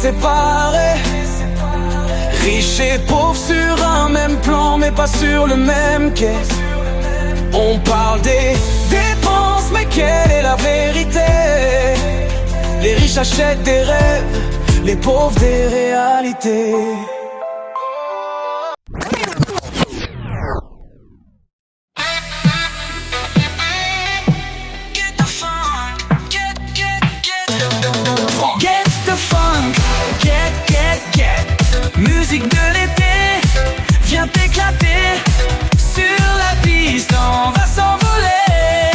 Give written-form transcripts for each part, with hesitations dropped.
séparés. Riches et pauvres sur un même plan, mais pas sur le même quai. On parle des dépenses, mais quelle est la vérité? Les riches achètent des rêves, les pauvres des réalités. Musique de l'été, viens t'éclater. Sur la piste, on va s'envoler.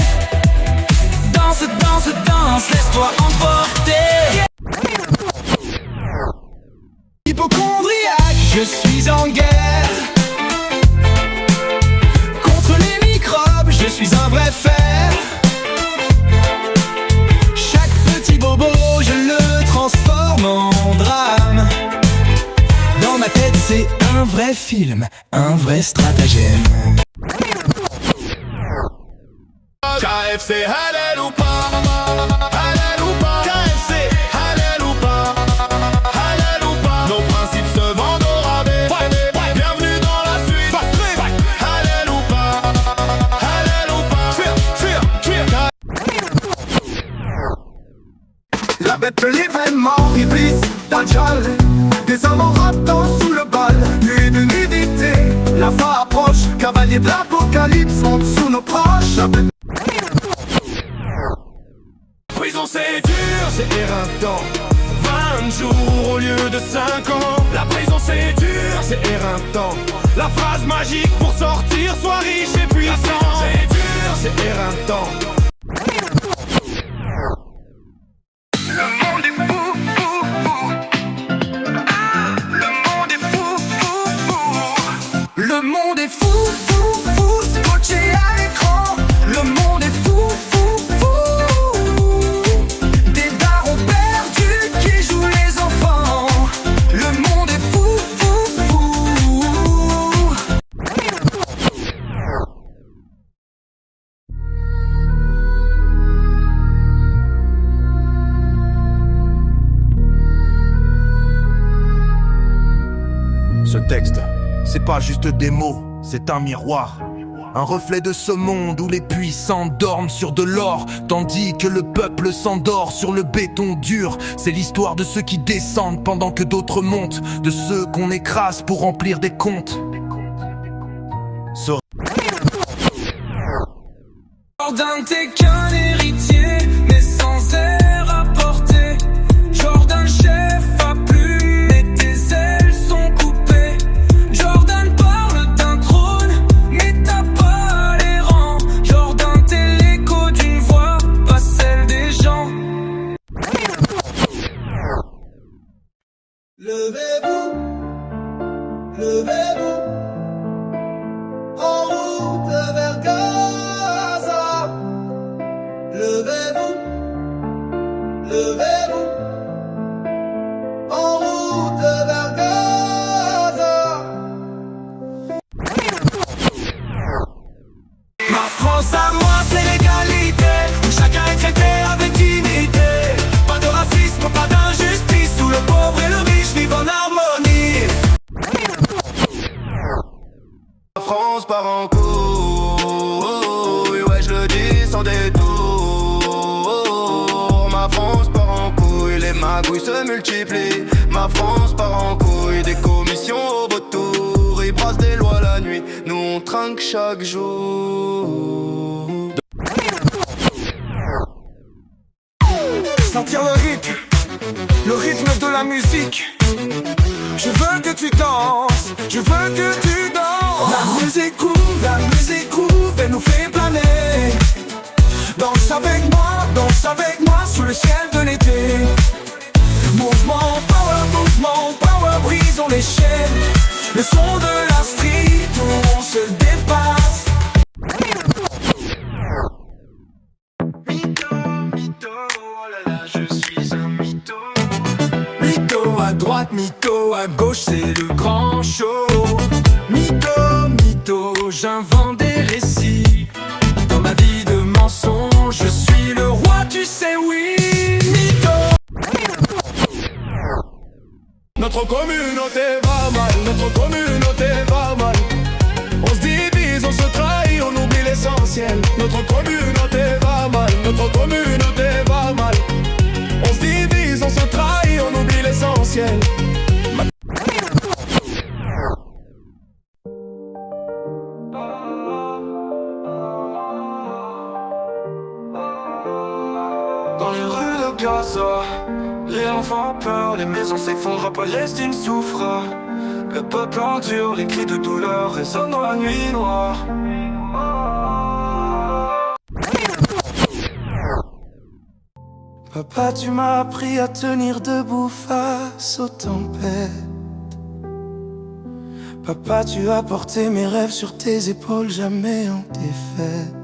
Danse, danse, danse, laisse-toi emporter. Hypochondriaque, je suis en guerre contre les microbes, je suis un vrai fer. Chaque petit bobo, je le transforme en drame. Dans ma tête c'est un vrai film, un vrai stratagème. KFC, halal ou pas, halal ou pas. KFC, halal ou pas, halal ou pas. Nos principes se vendent au rabais. Bienvenue dans la suite. Halal ou pas, halal ou pas. La bête de l'événement, Iblis, Dajjal. Des hommes en raptant sous le bal, nuit de nudité. La fin approche, cavalier de l'apocalypse monte sous nos proches. Prison c'est dur, c'est éreintant. 20 jours au lieu de 5 ans. La prison c'est dur, c'est éreintant. La phrase magique pour sortir, sois riche et puissant. C'est dur, c'est éreintant. Le monde est fou. Le monde est fou, fou, fou, scotché à l'écran. Le monde est fou, fou, fou. Des darons perdus qui jouent les enfants. Le monde est fou, fou, fou. Ce texte, c'est pas juste des mots, c'est un miroir. Un reflet de ce monde où les puissants dorment sur de l'or, tandis que le peuple s'endort sur le béton dur. C'est l'histoire de ceux qui descendent pendant que d'autres montent, de ceux qu'on écrase pour remplir des comptes. Jordan, t'es qu'un héritier, mais sans air à porter. Jordan, chef à plume, mais tes ailes sont coupées. Jordan parle d'un trône, mais t'as pas les rangs. Jordan, t'es l'écho d'une voix, pas celle des gens. Levez-vous, levez-vous, en route vers Gaza. Levez-vous, levez-vous, en route vers Gaza. Ma France à moi c'est l'égalité, où chacun est traité avec dignité. Pas de racisme, pas d'injustice, où le pauvre et le riche vivent en harmonie. La France part en couille, ouais je le dis sans détour. Ma France part en couille, les magouilles se multiplient. Ma France part en couille, des commissions au retour. Ils brassent des lois la nuit, nous on trinque chaque jour. Sentir le rythme de la musique. Je veux que tu danses, je veux que tu danses. La musique groove, elle nous fait planer. Danse avec moi sous le ciel de l'été. Mouvement, power, brisons les chaînes. Le son de la street où on se dépasse. Mytho, oh là là, je suis un mytho. Mytho à droite, mytho à gauche, c'est le grand show. Mytho, j'invente des récits. Dans ma vie de mensonge, je suis le roi, tu sais, oui. Mytho. Notre communauté va mal, notre communauté va mal. On se divise, on se trahit, on oublie l'essentiel. Notre communauté va mal, notre communauté va mal. On se divise, on se trahit, on oublie l'essentiel. Dans les rues de Gaza, les enfants ont peur, les maisons s'effondrent, Palestine souffre. Le peuple endure, les cris de douleur résonnent dans la nuit noire. Papa, tu m'as appris à tenir debout face aux tempêtes. Papa, tu as porté mes rêves sur tes épaules, jamais en défaite.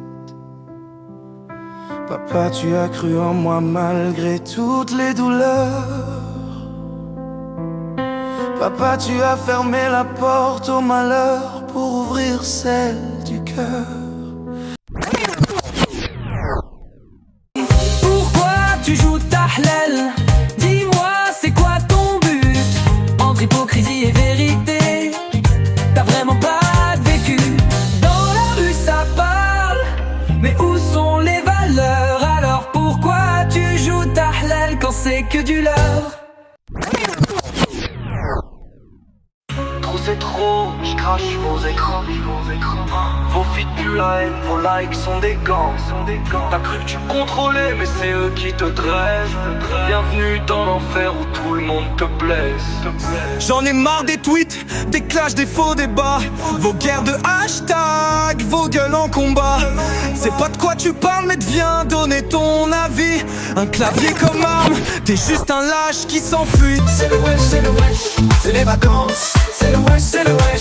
Papa, tu as cru en moi malgré toutes les douleurs. Papa, tu as fermé la porte au malheur pour ouvrir celle du cœur. Pourquoi tu joues ta halal? Dis-moi, c'est quoi ton but? Entre hypocrisie et vérité, t'as vraiment pas vécu. Dans la rue ça parle, mais où sont les valeurs? Alors pourquoi tu joues ta halal quand c'est que du leurre? Trop c'est trop, je crache vos écrans. Vos feeds puent la haine, vos likes sont des gants. T'as cru que tu contrôlais, mais c'est eux qui te dressent. Bienvenue dans l'enfer où tout le monde te blesse. J'en ai marre des tweets, des clashs, des faux débats. Vos guerres de hashtag, vos gueules en combat. C'est pas de quoi tu parles, mais viens donner ton avis. Un clavier comme arme, t'es juste un lâche qui s'enfuit. C'est le wesh, c'est les vacances. C'est le wesh,